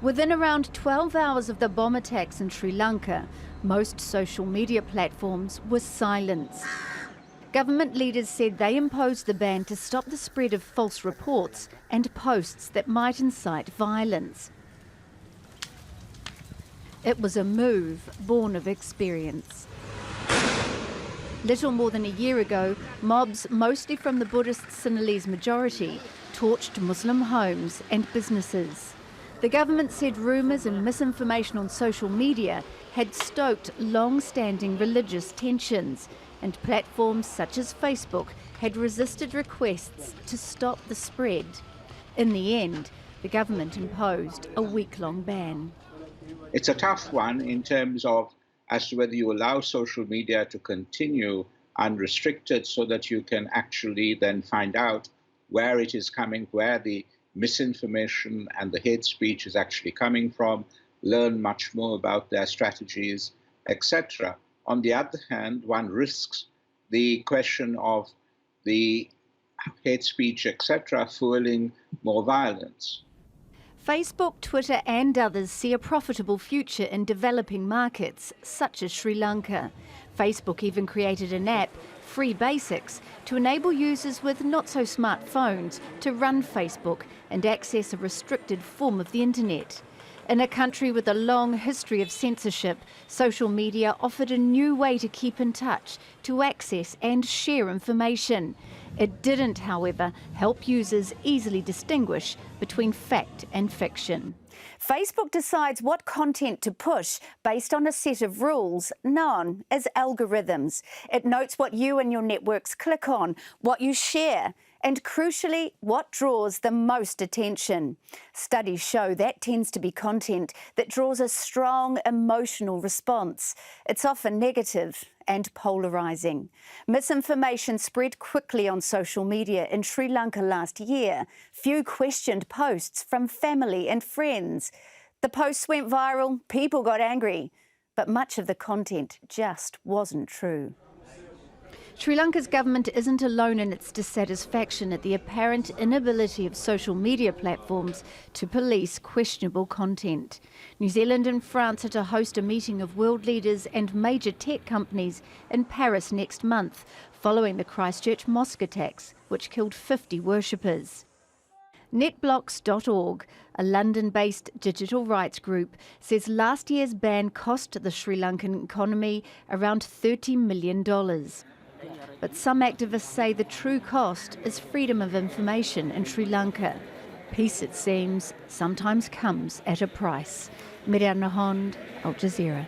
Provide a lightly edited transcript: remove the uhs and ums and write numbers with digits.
Within around 12 hours of the bomb attacks in Sri Lanka, most social media platforms were silenced. Government leaders said they imposed the ban to stop the spread of false reports and posts that might incite violence. It was a move born of experience. Little more than a year ago, mobs, mostly from the Buddhist Sinhalese majority, torched Muslim homes and businesses. The government said rumours and misinformation on social media had stoked long-standing religious tensions, and platforms such as Facebook had resisted requests to stop the spread. In the end, the government imposed a week-long ban. It's a tough one in terms of as to whether you allow social media to continue unrestricted so that you can actually then find out where it is coming, where the misinformation and the hate speech is actually coming from, learn much more about their strategies, etc. On the other hand, one risks the question of the hate speech, etc., fueling more violence. Facebook, Twitter and others see a profitable future in developing markets, such as Sri Lanka. Facebook even created an app, Free Basics, to enable users with not-so-smart phones to run Facebook and access a restricted form of the internet. In a country with a long history of censorship, social media offered a new way to keep in touch, to access and share information. It didn't, however, help users easily distinguish between fact and fiction. Facebook decides what content to push based on a set of rules known as algorithms. It notes what you and your networks click on, what you share, and crucially, what draws the most attention. Studies show that tends to be content that draws a strong emotional response. It's often negative and polarising. Misinformation spread quickly on social media in Sri Lanka last year. Few questioned posts from family and friends. The posts went viral, people got angry, but much of the content just wasn't true. Sri Lanka's government isn't alone in its dissatisfaction at the apparent inability of social media platforms to police questionable content. New Zealand and France are to host a meeting of world leaders and major tech companies in Paris next month, following the Christchurch mosque attacks, which killed 50 worshippers. Netblocks.org, a London-based digital rights group, says last year's ban cost the Sri Lankan economy around $30 million. But some activists say the true cost is freedom of information in Sri Lanka. Peace, it seems, sometimes comes at a price. Mereana, Al Jazeera.